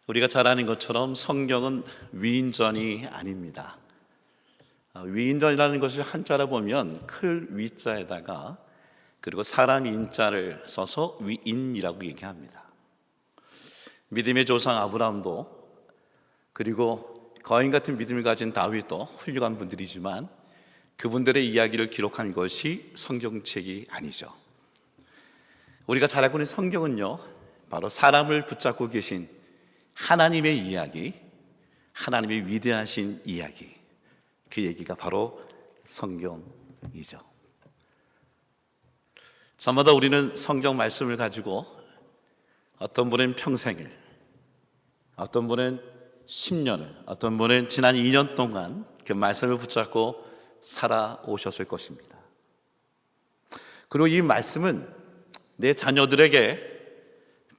우리가 잘 아는 것처럼 성경은 위인전이 아닙니다. 위인전이라는 것을 한자로 보면 클 위자에다가 그리고 사람 인자를 써서 위인이라고 얘기합니다. 믿음의 조상 아브라함도 그리고 거인 같은 믿음을 가진 다윗도 훌륭한 분들이지만 그분들의 이야기를 기록한 것이 성경책이 아니죠. 우리가 잘 알고 있는 성경은요, 바로 사람을 붙잡고 계신 하나님의 이야기, 하나님의 위대하신 이야기, 그 얘기가 바로 성경이죠. 저마다 우리는 성경 말씀을 가지고 어떤 분은 평생을, 어떤 분은 10년을, 어떤 분은 지난 2년 동안 그 말씀을 붙잡고 살아오셨을 것입니다. 그리고 이 말씀은 내 자녀들에게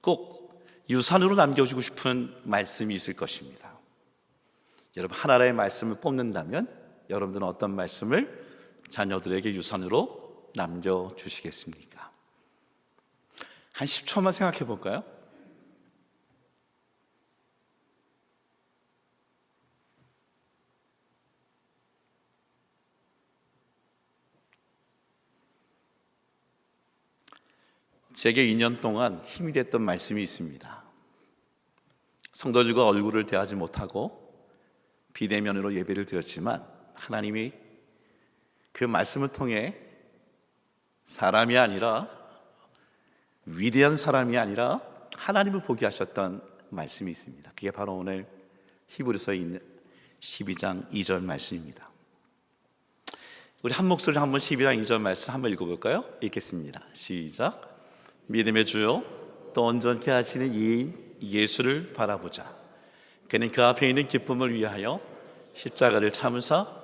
꼭 유산으로 남겨주고 싶은 말씀이 있을 것입니다. 여러분, 하나님의 말씀을 뽑는다면 여러분들은 어떤 말씀을 자녀들에게 유산으로 남겨주시겠습니까? 한 10초만 생각해 볼까요? 제게 2년 동안 힘이 됐던 말씀이 있습니다. 성도들과 얼굴을 대하지 못하고 비대면으로 예배를 드렸지만 하나님이 그 말씀을 통해 사람이 아니라, 위대한 사람이 아니라 하나님을 보게 하셨던 말씀이 있습니다. 그게 바로 오늘 히브리서에 있는 12장 2절 말씀입니다. 우리 한 목소리로 한번 12장 2절 말씀 한번 읽어볼까요? 읽겠습니다. 시작. 믿음의 주요 또 온전케 하시는 이인 예수를 바라보자. 그는 그 앞에 있는 기쁨을 위하여 십자가를 참으사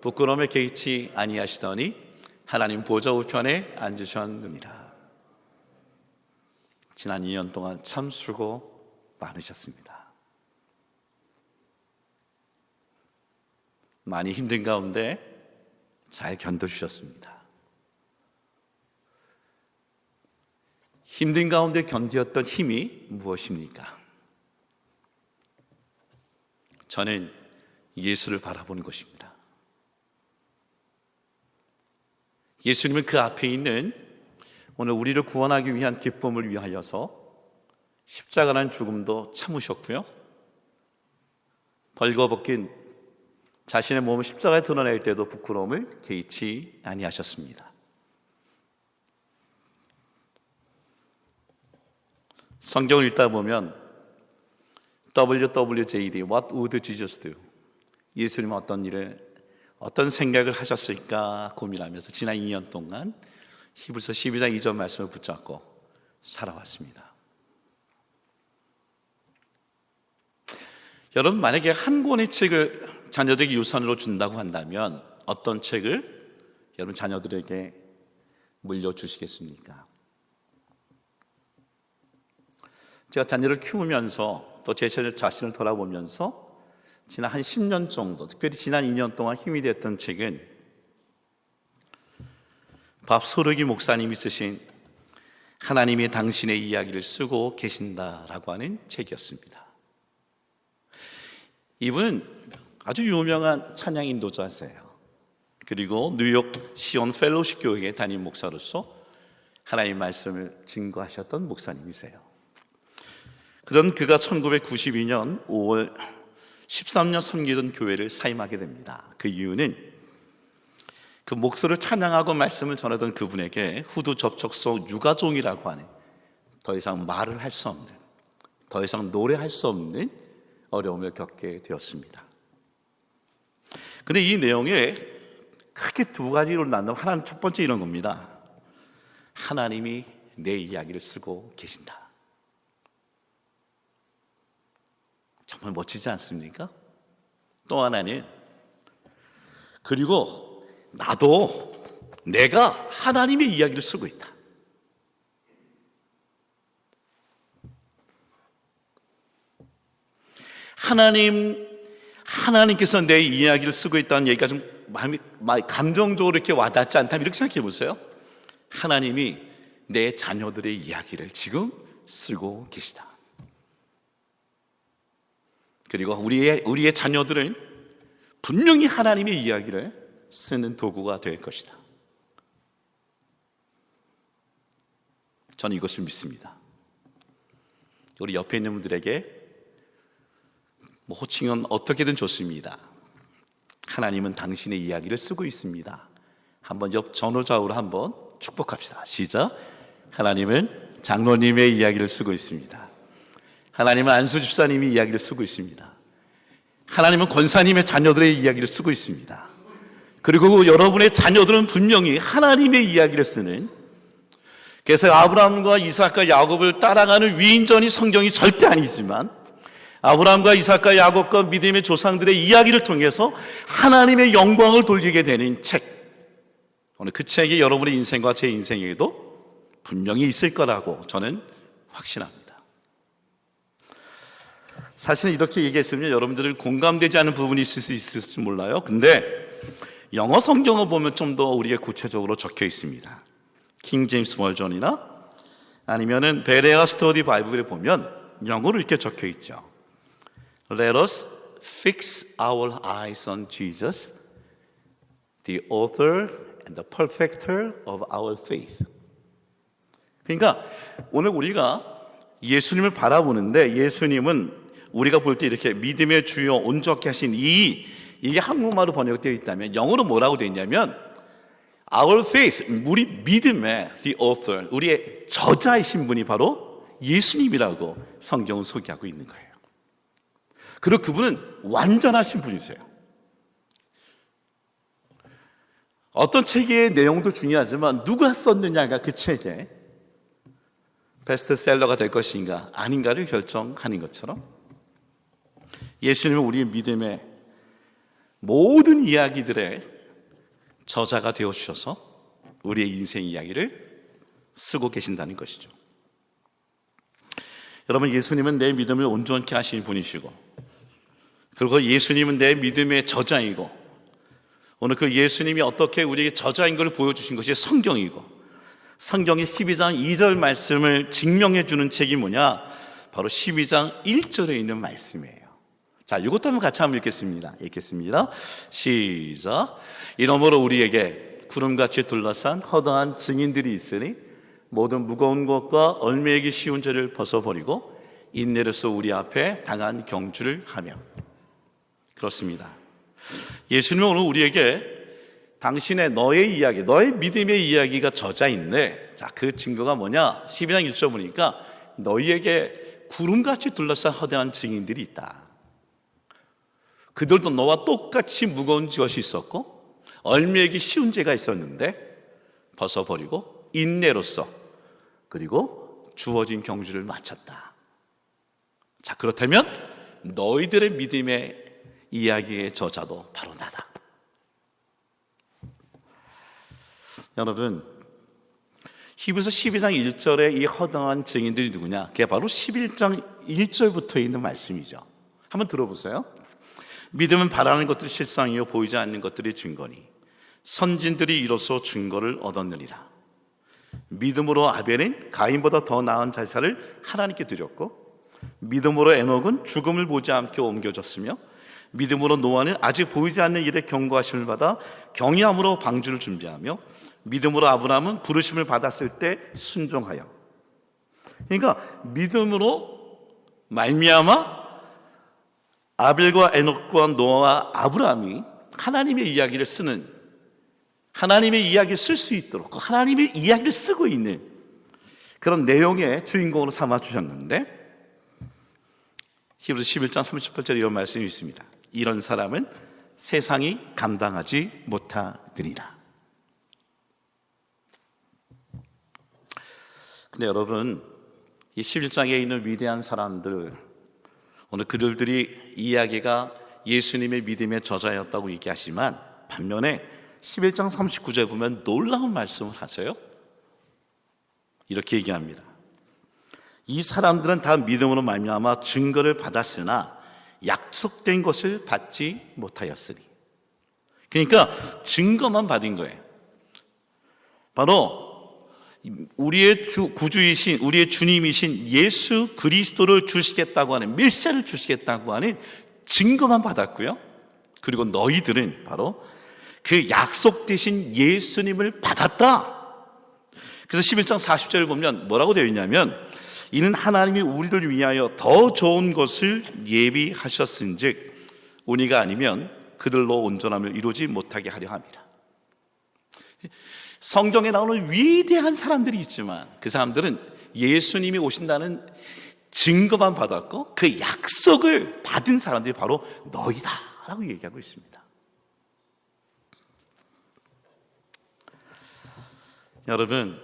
부끄러움에 개의치 아니하시더니 하나님 보좌 우편에 앉으셨느니라. 지난 2년 동안 참 수고 많으셨습니다. 많이 힘든 가운데 잘 견뎌주셨습니다. 힘든 가운데 견디었던 힘이 무엇입니까? 저는 예수를 바라보는 것입니다. 예수님은 그 앞에 있는 오늘 우리를 구원하기 위한 기쁨을 위하여서 십자가라는 죽음도 참으셨고요, 벌거벗긴 자신의 몸을 십자가에 드러낼 때도 부끄러움을 개의치 아니하셨습니다. 성경을 읽다 보면 WWJD, What would Jesus do? 예수님은 어떤 일을, 어떤 생각을 하셨을까 고민하면서 지난 2년 동안 히브리서 12장 2절 말씀을 붙잡고 살아왔습니다. 여러분, 만약에 한 권의 책을 자녀들에게 유산으로 준다고 한다면 어떤 책을 여러분 자녀들에게 물려주시겠습니까? 제가 자녀를 키우면서 또 제 자신을 돌아보면서 지난 한 10년 정도, 특별히 지난 2년 동안 힘이 됐던 책은 밥소르기 목사님이 쓰신 하나님이 당신의 이야기를 쓰고 계신다라고 하는 책이었습니다. 이분은 아주 유명한 찬양 인도자세요. 그리고 뉴욕 시온 펠로십 교회의 담임 목사로서 하나님의 말씀을 증거하셨던 목사님이세요. 그런 그가 1992년 5월 13년 섬기던 교회를 사임하게 됩니다. 그 이유는 그 목소리를 찬양하고 말씀을 전하던 그분에게 후두 접촉성 유가종이라고 하는, 더 이상 말을 할 수 없는, 더 이상 노래할 수 없는 어려움을 겪게 되었습니다. 근데 이 내용에 크게 두 가지로 나눈, 하나는 첫 번째 이런 겁니다. 하나님이 내 이야기를 쓰고 계신다. 정말 멋지지 않습니까? 또 하나는, 그리고 나도 내가 하나님의 이야기를 쓰고 있다. 하나님께서 내 이야기를 쓰고 있다는 얘기가 좀 마음이 감정적으로 이렇게 와닿지 않다면 이렇게 생각해 보세요. 하나님이 내 자녀들의 이야기를 지금 쓰고 계시다. 그리고 우리의 자녀들은 분명히 하나님의 이야기를 쓰는 도구가 될 것이다. 저는 이것을 믿습니다. 우리 옆에 있는 분들에게 호칭은 어떻게든 좋습니다. 하나님은 당신의 이야기를 쓰고 있습니다. 한번 옆 전호좌우로 한번 축복합시다. 시작. 하나님은 장로님의 이야기를 쓰고 있습니다. 하나님은 안수 집사님의 이야기를 쓰고 있습니다. 하나님은 권사님의 자녀들의 이야기를 쓰고 있습니다. 그리고 여러분의 자녀들은 분명히 하나님의 이야기를 쓰는, 그래서 아브라함과 이삭과 야곱을 따라가는 위인전이 성경이 절대 아니지만 아브라함과 이삭과 야곱과 믿음의 조상들의 이야기를 통해서 하나님의 영광을 돌리게 되는 책, 오늘 그 책이 여러분의 인생과 제 인생에도 분명히 있을 거라고 저는 확신합니다. 사실은 이렇게 얘기했으면 여러분들은 공감되지 않는 부분이 있을 수 있을지 몰라요. 근데 영어 성경을 보면 좀 더 우리가 구체적으로 적혀 있습니다. 킹 제임스 버전이나 아니면은 베레아 스터디 바이블에 보면 영어로 이렇게 적혀 있죠. Let us fix our eyes on Jesus, the author and the perfecter of our faith. 그러니까 오늘 우리가 예수님을 바라보는데, 예수님은 우리가 볼 때 이렇게 믿음의 주요 온전케 하신 이게 한국말로 번역되어 있다면 영어로 뭐라고 되어 있냐면 Our faith, 우리 믿음의 the author, 우리의 저자이신 분이 바로 예수님이라고 성경은 소개하고 있는 거예요. 그리고 그분은 완전하신 분이세요. 어떤 책의 내용도 중요하지만 누가 썼느냐가 그 책의 베스트셀러가 될 것인가 아닌가를 결정하는 것처럼 예수님은 우리의 믿음의 모든 이야기들의 저자가 되어주셔서 우리의 인생 이야기를 쓰고 계신다는 것이죠. 여러분, 예수님은 내 믿음을 온전케 하시는 분이시고, 그리고 예수님은 내 믿음의 저자이고, 오늘 그 예수님이 어떻게 우리에게 저자인 걸 보여주신 것이 성경이고, 성경의 12장 2절 말씀을 증명해 주는 책이 뭐냐? 바로 12장 1절에 있는 말씀이에요. 자, 이것도 한번 같이 한번 읽겠습니다. 시작. 이러므로 우리에게 구름같이 둘러싼 허다한 증인들이 있으니 모든 무거운 것과 얽매이기 쉬운 죄를 벗어버리고 인내로서 우리 앞에 당한 경주를 하며. 그렇습니다. 예수님은 오늘 우리에게 당신의 너의 이야기, 너의 믿음의 이야기가 저자인데, 자, 그 증거가 뭐냐? 12장 1절 보니까 너희에게 구름같이 둘러싼 허다한 증인들이 있다. 그들도 너와 똑같이 무거운 것이 있었고 얽매이기 쉬운 죄가 있었는데 벗어버리고 인내로써 그리고 주어진 경주를 마쳤다. 자, 그렇다면 너희들의 믿음의 이야기의 저자도 바로 나다. 여러분, 히브리서 12장 1절에 이 허당한 증인들이 누구냐? 그게 바로 11장 1절부터 있는 말씀이죠. 한번 들어보세요. 믿음은 바라는 것들이 실상이요 보이지 않는 것들이 증거니 선진들이 이로써 증거를 얻었느니라. 믿음으로 아벨은 가인보다 더 나은 제사를 하나님께 드렸고, 믿음으로 에녹은 죽음을 보지 않게 옮겨졌으며, 믿음으로 노아는 아직 보이지 않는 일에 경고하심을 받아 경외함으로 방주를 준비하며, 믿음으로 아브라함은 부르심을 받았을 때 순종하여. 그러니까 믿음으로 말미암아 아벨과 에녹과 노아와 아브라함이 하나님의 이야기를 쓰는, 하나님의 이야기를 쓸 수 있도록 하나님의 이야기를 쓰고 있는 그런 내용의 주인공으로 삼아주셨는데, 히브리서 11장 38절에 이런 말씀이 있습니다. 이런 사람은 세상이 감당하지 못하리라. 근데 여러분, 이 11장에 있는 위대한 사람들, 오늘 그들이 이야기가 예수님의 믿음의 저자였다고 얘기하지만 반면에 11장 39절에 보면 놀라운 말씀을 하세요. 이렇게 얘기합니다. 이 사람들은 다 믿음으로 말미암아 증거를 받았으나 약속된 것을 받지 못하였으니. 그러니까 증거만 받은 거예요. 바로 우리의 구주이신, 우리의 주님이신 예수 그리스도를 주시겠다고 하는, 메시아를 주시겠다고 하는 증거만 받았고요. 그리고 너희들은 바로 그 약속 대신 예수님을 받았다. 그래서 11장 40절을 보면 뭐라고 되어 있냐면, 이는 하나님이 우리를 위하여 더 좋은 것을 예비하셨은즉 우리가 아니면 그들로 온전함을 이루지 못하게 하려 함이라. 성경에 나오는 위대한 사람들이 있지만 그 사람들은 예수님이 오신다는 증거만 받았고 그 약속을 받은 사람들이 바로 너희다 라고 얘기하고 있습니다. 여러분,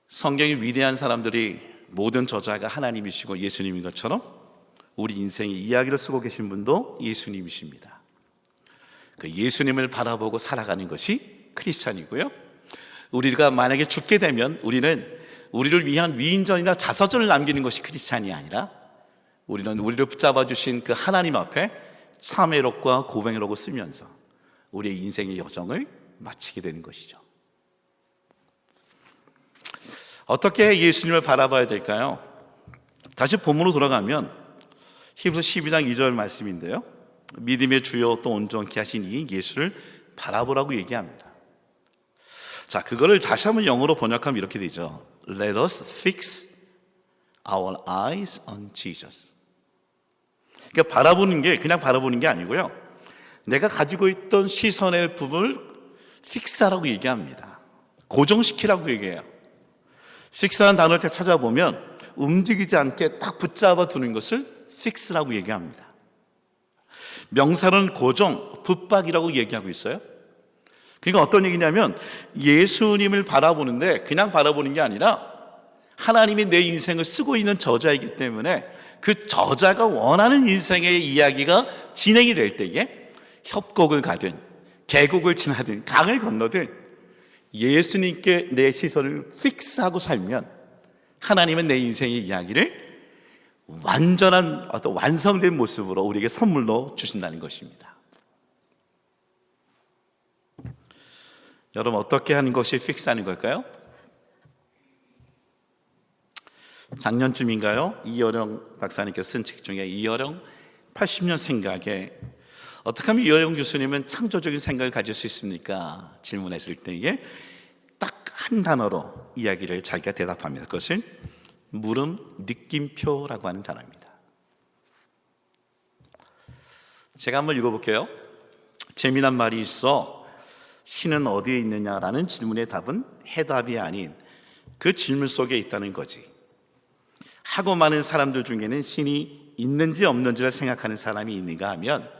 성경의 위대한 사람들이 모든 저자가 하나님이시고 예수님인 것처럼 우리 인생의 이야기를 쓰고 계신 분도 예수님이십니다. 그 예수님을 바라보고 살아가는 것이 크리스찬이고요. 우리가 만약에 죽게 되면 우리를 위한 위인전이나 자서전을 남기는 것이 크리스찬이 아니라 우리는 우리를 붙잡아 주신 그 하나님 앞에 참회록과 고백록을 쓰면서 우리의 인생의 여정을 마치게 되는 것이죠. 어떻게 예수님을 바라봐야 될까요? 다시 본문으로 돌아가면 히브리서 12장 2절 말씀인데요, 믿음의 주요 또 온전케 하신 이 예수를 바라보라고 얘기합니다. 자, 그거를 다시 한번 영어로 번역하면 이렇게 되죠. Let us fix our eyes on Jesus. 그러니까 바라보는 게 그냥 바라보는 게 아니고요, 내가 가지고 있던 시선의 부분을 픽스하라고 얘기합니다. 고정시키라고 얘기해요. 픽스라는 단어를 찾아보면 움직이지 않게 딱 붙잡아 두는 것을 픽스라고 얘기합니다. 명사는 고정, 붙박이라고 얘기하고 있어요. 그러니까 어떤 얘기냐면 예수님을 바라보는데 그냥 바라보는 게 아니라 하나님이 내 인생을 쓰고 있는 저자이기 때문에 그 저자가 원하는 인생의 이야기가 진행이 될 때에 협곡을 가든 계곡을 지나든 강을 건너든 예수님께 내 시선을 픽스하고 살면 하나님은 내 인생의 이야기를 완전한 어떤 완성된 모습으로 우리에게 선물로 주신다는 것입니다. 여러분, 어떻게 하는 것이 픽스하는 걸까요? 작년쯤인가요? 이어령 박사님께서 쓴 책 중에 이어령 80년 생각에 어떻게 하면 이어령 교수님은 창조적인 생각을 가질 수 있습니까? 질문했을 때에 딱 한 단어로 이야기를 자기가 대답합니다. 그것은 물음 느낌표라고 하는 단어입니다. 제가 한번 읽어볼게요. 재미난 말이 있어 신은 어디에 있느냐라는 질문의 답은 해답이 아닌 그 질문 속에 있다는 거지. 하고 많은 사람들 중에는 신이 있는지 없는지를 생각하는 사람이 있는가 하면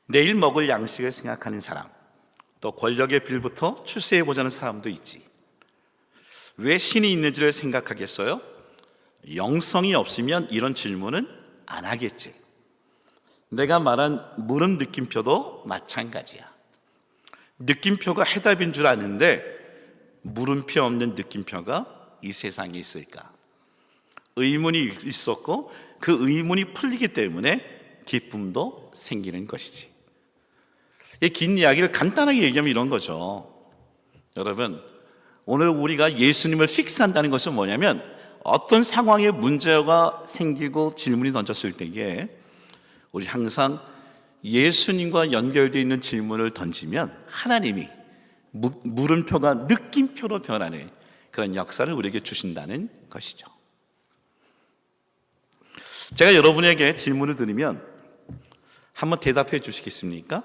내일 먹을 양식을 생각하는 사람, 또 권력의 빌부터 출세해보자는 사람도 있지. 왜 신이 있는지를 생각하겠어요? 영성이 없으면 이런 질문은 안 하겠지. 내가 말한 물음 느낌표도 마찬가지야. 느낌표가 해답인 줄 아는데 물음표 없는 느낌표가 이 세상에 있을까? 의문이 있었고 그 의문이 풀리기 때문에 기쁨도 생기는 것이지. 이 긴 이야기를 간단하게 얘기하면 이런 거죠. 여러분, 오늘 우리가 예수님을 픽스한다는 것은 뭐냐면 어떤 상황에 문제가 생기고 질문이 던졌을 때에 우리 항상 예수님과 연결되어 있는 질문을 던지면 하나님이 물음표가 느낌표로 변하는 그런 역사를 우리에게 주신다는 것이죠. 제가 여러분에게 질문을 드리면 한번 대답해 주시겠습니까?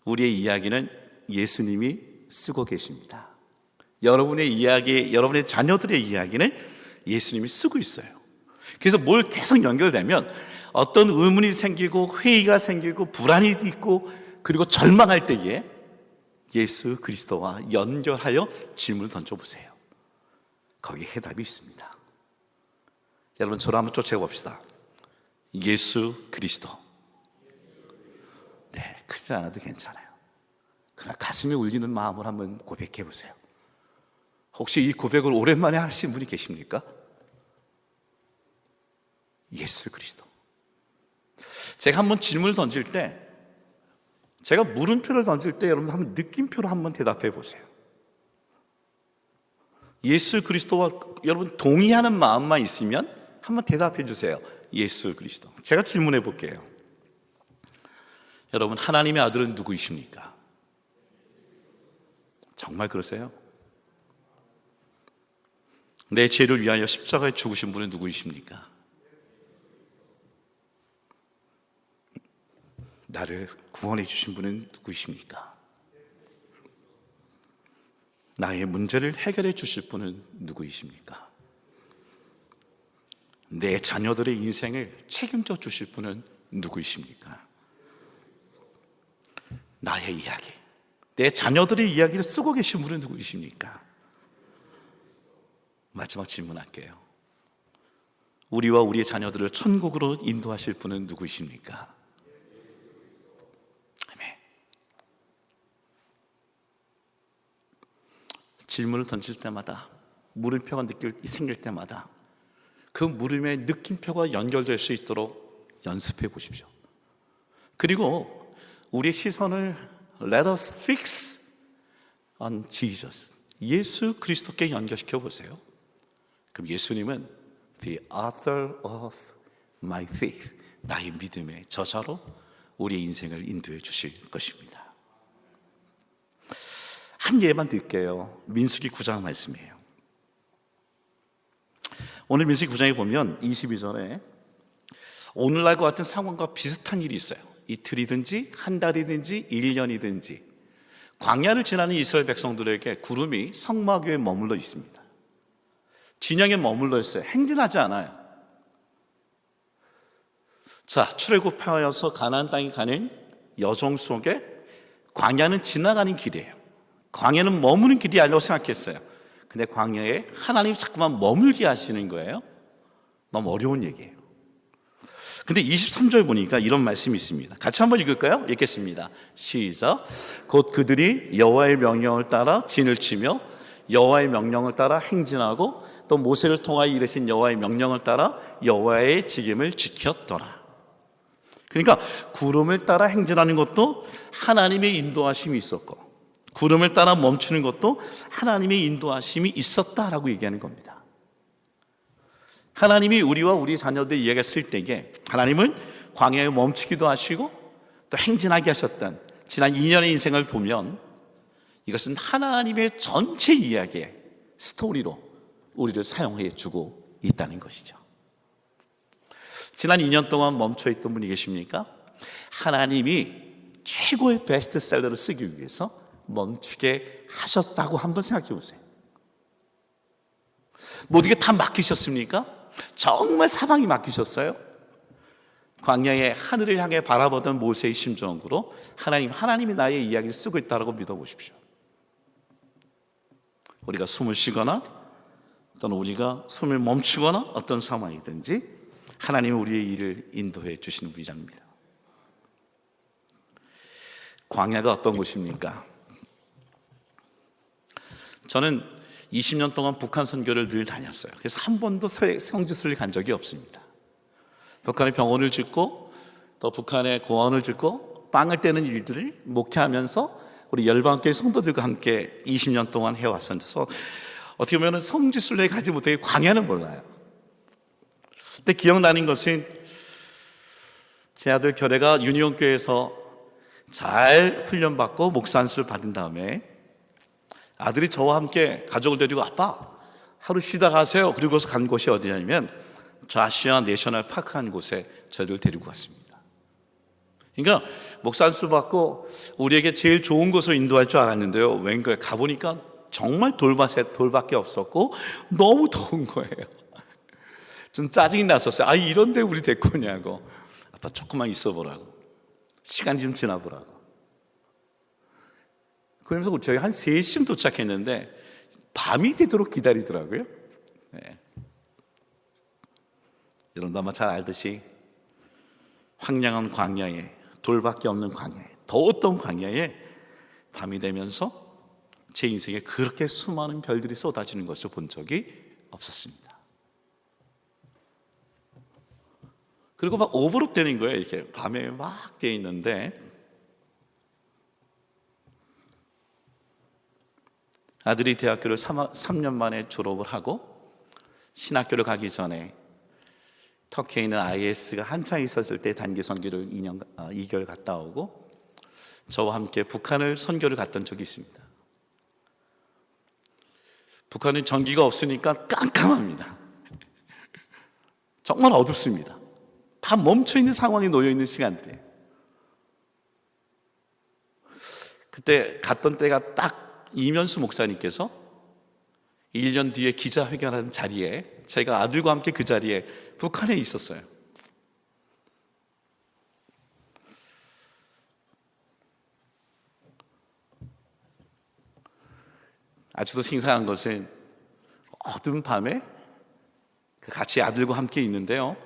우리의 이야기는 예수님이 쓰고 계십니다. 여러분의 이야기, 여러분의 자녀들의 이야기는 예수님이 쓰고 있어요. 그래서 뭘 계속 연결되면 어떤 의문이 생기고 회의가 생기고 불안이 있고 그리고 절망할 때에 예수 그리스도와 연결하여 질문을 던져보세요. 거기에 해답이 있습니다. 여러분, 저를 한번 쫓아봅시다. 예수 그리스도. 네, 크지 않아도 괜찮아요. 그러나 가슴이 울리는 마음을 한번 고백해 보세요. 혹시 이 고백을 오랜만에 하신 분이 계십니까? 예수 그리스도. 제가 한번 질문을 던질 때, 제가 물음표를 던질 때 여러분 한번 느낌표로 한번 대답해 보세요. 예수 그리스도와 여러분 동의하는 마음만 있으면 한번 대답해 주세요. 예수 그리스도. 제가 질문해 볼게요. 여러분, 하나님의 아들은 누구이십니까? 정말 그러세요? 내 죄를 위하여 십자가에 죽으신 분은 누구이십니까? 나를 구원해 주신 분은 누구이십니까? 나의 문제를 해결해 주실 분은 누구이십니까? 내 자녀들의 인생을 책임져 주실 분은 누구이십니까? 나의 이야기, 내 자녀들의 이야기를 쓰고 계신 분은 누구이십니까? 마지막 질문할게요. 우리와 우리의 자녀들을 천국으로 인도하실 분은 누구이십니까? 아멘. 질문을 던질 때마다, 물음표가 생길 때마다 그 물음의 느낌표가 연결될 수 있도록 연습해 보십시오. 그리고 우리의 시선을 Let us fix on Jesus, 예수 그리스도께 연결시켜 보세요. 그럼 예수님은 The author of my faith, 나의 믿음의 저자로 우리의 인생을 인도해 주실 것입니다. 한 예만 들게요. 민수기 9장 말씀이에요. 오늘 민수기 9장에 보면 22절에 오늘날과 같은 상황과 비슷한 일이 있어요. 이틀이든지 한 달이든지 1년이든지 광야를 지나는 이스라엘 백성들에게 구름이 성막 위에 머물러 있습니다. 진영에 머물러 있어요. 행진하지 않아요. 자, 출애굽하여서 가나안 땅에 가는 여정 속에 광야는 지나가는 길이에요. 광야는 머무는 길이 아니라고 생각했어요. 근데 광야에 하나님이 자꾸만 머물게 하시는 거예요. 너무 어려운 얘기예요. 근데 23절 보니까 이런 말씀이 있습니다. 같이 한번 읽을까요? 읽겠습니다. 시작. 곧 그들이 여호와의 명령을 따라 진을 치며 여호와의 명령을 따라 행진하고 또 모세를 통하여 이르신 여호와의 명령을 따라 여호와의 직임을 지켰더라. 그러니까 구름을 따라 행진하는 것도 하나님의 인도하심이 있었고, 구름을 따라 멈추는 것도 하나님의 인도하심이 있었다라고 얘기하는 겁니다. 하나님이 우리와 우리 자녀들 이야기했을 때에 하나님은 광야에 멈추기도 하시고 또 행진하게 하셨던 지난 2년의 인생을 보면 이것은 하나님의 전체 이야기의 스토리로 우리를 사용해 주고 있다는 것이죠. 지난 2년 동안 멈춰있던 분이 계십니까? 하나님이 최고의 베스트셀러를 쓰기 위해서 멈추게 하셨다고 한번 생각해 보세요. 모든 게 다 맡기셨습니까? 정말 사방이 맡기셨어요? 광야의 하늘을 향해 바라보던 모세의 심정으로 하나님이 나의 이야기를 쓰고 있다고 믿어보십시오. 우리가 숨을 쉬거나 또는 우리가 숨을 멈추거나 어떤 상황이든지 하나님은 우리의 일을 인도해 주시는 분이랍니다. 광야가 어떤 곳입니까? 저는 20년 동안 북한 선교를 늘 다녔어요. 그래서 한 번도 성지순례 간 적이 없습니다. 북한에 병원을 짓고 또 북한에 공원을 짓고 빵을 떼는 일들을 목회하면서 우리 열방교회 성도들과 함께 20년 동안 해왔어서 어떻게 보면 성지순례에 가지 못해 광야는 몰라요. 근데 기억나는 것은 제 아들 결애가 유니온교회에서 잘 훈련받고 목사 안수를 받은 다음에 아들이 저와 함께 가족을 데리고 아빠 하루 쉬다 가세요. 그리고서 간 곳이 어디냐면 좌시아 내셔널 파크라는 곳에 저희들 데리고 갔습니다. 그러니까 목사 안수 받고 우리에게 제일 좋은 곳으로 인도할 줄 알았는데요. 웬걸 가보니까 정말 돌밖에 없었고 너무 더운 거예요. 좀 짜증이 났었어요. 이런 데 우리 데리고 오냐고. 아빠 조금만 있어 보라고. 시간 좀 지나보라고. 그러면서 저희 한 3시쯤 도착했는데 밤이 되도록 기다리더라고요. 네. 여러분도 아마 잘 알듯이 황량한 광야에, 돌밖에 없는 광야에, 더웠던 광야에 밤이 되면서 제 인생에 그렇게 수많은 별들이 쏟아지는 것을 본 적이 없었습니다. 그리고 막 오버랩 되는 거예요. 이렇게 밤에 막 되어 있는데 아들이 대학교를 3년 만에 졸업을 하고 신학교를 가기 전에 터키에 있는 IS가 한창 있었을 때 단기 선교를 2개월 갔다 오고 저와 함께 북한을 선교를 갔던 적이 있습니다. 북한은 전기가 없으니까 깜깜합니다. 정말 어둡습니다. 다 멈춰있는 상황에 놓여있는 시간들이에요. 그때 갔던 때가 딱 이면수 목사님께서 1년 뒤에 기자회견하는 자리에 제가 아들과 함께 그 자리에 북한에 있었어요. 아주도 생생한 것은 어두운 밤에 같이 아들과 함께 있는데요,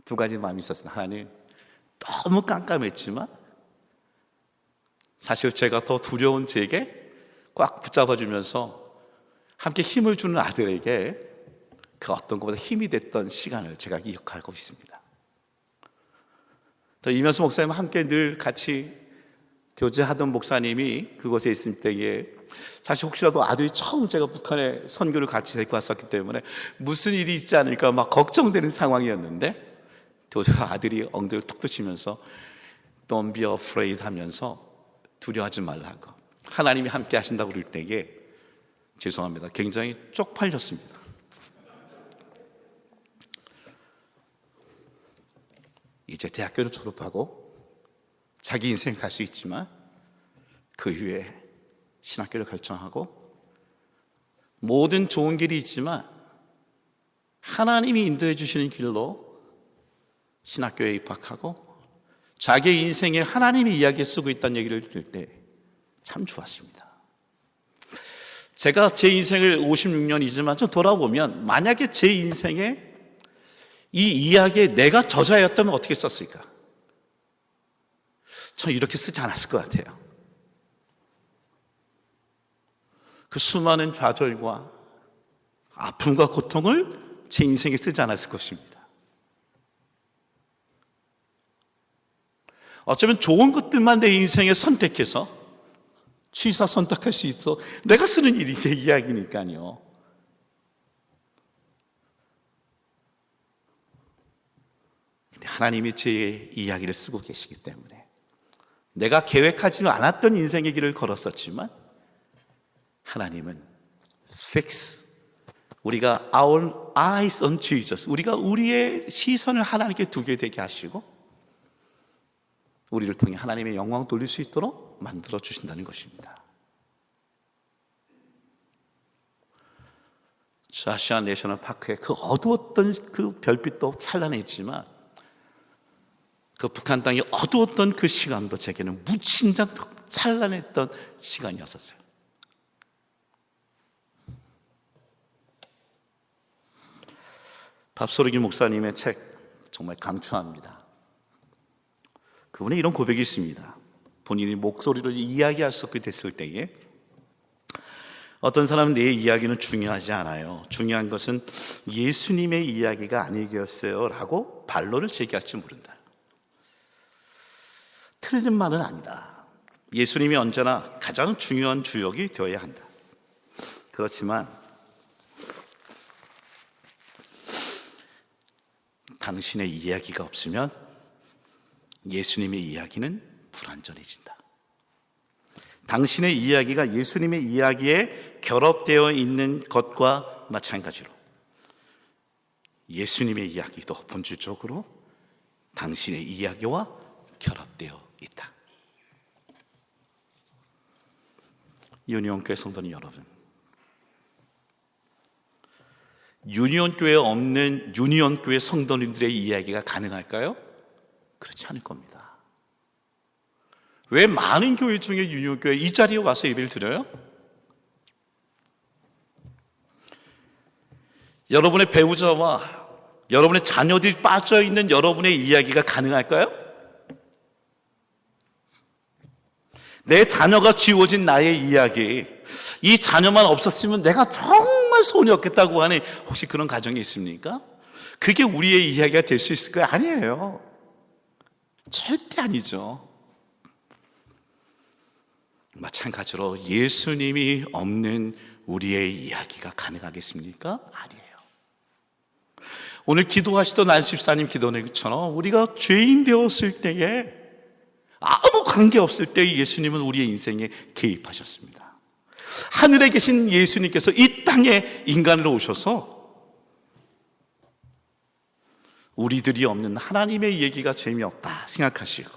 두 가지 마음이 있었어요. 하나는 너무 깜깜했지만 사실 제가 더 두려운 제게 꽉 붙잡아주면서 함께 힘을 주는 아들에게 그 어떤 것보다 힘이 됐던 시간을 제가 기억하고 있습니다. 또 이면수 목사님과 함께 늘 같이 교제하던 목사님이 그곳에 있을 때에 사실 혹시라도 아들이 처음 제가 북한에 선교를 같이 데리고 왔었기 때문에 무슨 일이 있지 않을까 막 걱정되는 상황이었는데 도저히 아들이 엉덩이를 툭 드시면서 Don't be afraid 하면서 두려워하지 말라고, 하나님이 함께 하신다고 그럴 때에 죄송합니다, 굉장히 쪽팔렸습니다. 이제 대학교를 졸업하고 자기 인생 갈 수 있지만 그 이후에 신학교를 결정하고 모든 좋은 길이 있지만 하나님이 인도해 주시는 길로 신학교에 입학하고 자기 인생에 하나님의 이야기를 쓰고 있다는 얘기를 들을 때 참 좋았습니다. 제가 제 인생을 56년이지만 좀 돌아보면 만약에 제 인생에 이 이야기에 내가 저자였다면 어떻게 썼을까? 전 이렇게 쓰지 않았을 것 같아요. 그 수많은 좌절과 아픔과 고통을 제 인생에 쓰지 않았을 것입니다. 어쩌면 좋은 것들만 내 인생에 선택해서 취사 선택할 수 있어 내가 쓰는 일이 내 이야기니까요. 근데 하나님이 제 이야기를 쓰고 계시기 때문에 내가 계획하지 않았던 인생의 길을 걸었었지만 하나님은 fix, 우리가 our eyes on Jesus, 우리가 우리의 시선을 하나님께 두게 되게 하시고 우리를 통해 하나님의 영광 돌릴 수 있도록 만들어 주신다는 것입니다. 아시안 내셔널 파크의 그 어두웠던 그 별빛도 찬란했지만 그 북한 땅이 어두웠던 그 시간도 제게는 무진장 찬란했던 시간이었어요. 밥소르기 목사님의 책 정말 강추합니다. 그분의 이런 고백이 있습니다. 본인이 목소리로 이야기할 수 없게 됐을 때에 어떤 사람은 내 이야기는 중요하지 않아요, 중요한 것은 예수님의 이야기가 아니겠어요 라고 반론을 제기할지 모른다. 틀린 말은 아니다. 예수님이 언제나 가장 중요한 주역이 되어야 한다. 그렇지만 당신의 이야기가 없으면 예수님의 이야기는 불완전해진다. 당신의 이야기가 예수님의 이야기에 결합되어 있는 것과 마찬가지로 예수님의 이야기도 본질적으로 당신의 이야기와 결합되어 있다. 유니온교회 성도님 여러분, 유니온교회에 없는 유니온교회 성도님들의 이야기가 가능할까요? 그렇지 않을 겁니다. 왜 많은 교회 중에 유니온교회 이 자리에 와서 예배를 드려요? 여러분의 배우자와 여러분의 자녀들이 빠져있는 여러분의 이야기가 가능할까요? 내 자녀가 지워진 나의 이야기, 이 자녀만 없었으면 내가 정말 소원이 없겠다고 하는 혹시 그런 가정이 있습니까? 그게 우리의 이야기가 될 수 있을까요? 아니에요. 절대 아니죠. 마찬가지로 예수님이 없는 우리의 이야기가 가능하겠습니까? 아니에요. 오늘 기도하시던 안십사님 기도처럼 우리가 죄인 되었을 때에 아무 관계 없을 때 예수님은 우리의 인생에 개입하셨습니다. 하늘에 계신 예수님께서 이 땅에 인간으로 오셔서 우리들이 없는 하나님의 얘기가 재미없다 생각하시고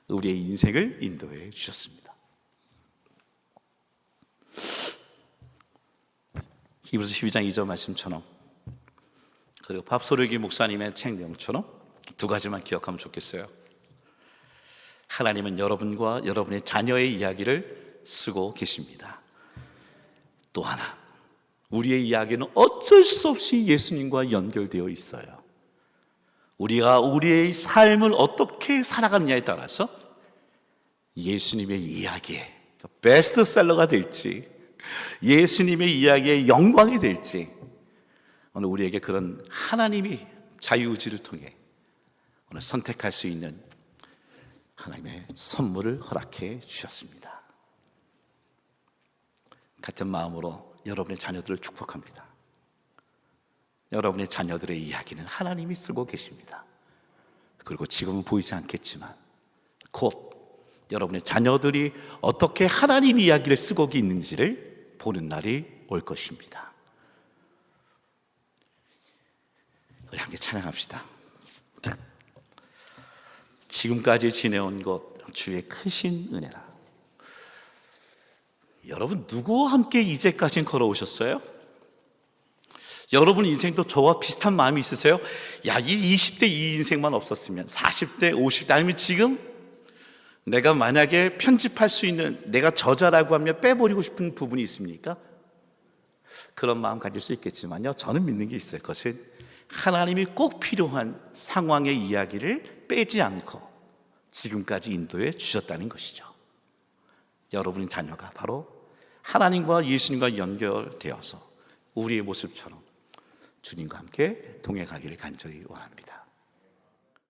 우리의 인생을 인도해 주셨습니다. 히브리서 12장 2절 말씀처럼 그리고 밥소르기 목사님의 책 내용처럼 두 가지만 기억하면 좋겠어요. 하나님은 여러분과 여러분의 자녀의 이야기를 쓰고 계십니다. 또 하나, 우리의 이야기는 어쩔 수 없이 예수님과 연결되어 있어요. 우리가 우리의 삶을 어떻게 살아가느냐에 따라서 예수님의 이야기에 베스트셀러가 될지, 예수님의 이야기의 영광이 될지, 오늘 우리에게 그런 하나님이 자유의지를 통해 오늘 선택할 수 있는 하나님의 선물을 허락해 주셨습니다. 같은 마음으로 여러분의 자녀들을 축복합니다. 여러분의 자녀들의 이야기는 하나님이 쓰고 계십니다. 그리고 지금은 보이지 않겠지만 곧 여러분의 자녀들이 어떻게 하나님 이야기를 쓰고 있는지를 보는 날이 올 것입니다. 우리 함께 찬양합시다. 지금까지 지내온 것 주의 크신 은혜라. 여러분 누구와 함께 이제까지 걸어오셨어요? 여러분 인생도 저와 비슷한 마음이 있으세요? 야, 이 20대 이 인생만 없었으면 40대 50대 아니면 지금 내가 만약에 편집할 수 있는 내가 저자라고 하면 빼버리고 싶은 부분이 있습니까? 그런 마음 가질 수 있겠지만요, 저는 믿는 게 있어요. 그것은 하나님이 꼭 필요한 상황의 이야기를 빼지 않고 지금까지 인도해 주셨다는 것이죠. 여러분의 자녀가 바로 하나님과 예수님과 연결되어서 우리의 모습처럼 주님과 함께 동행하기를 간절히 원합니다.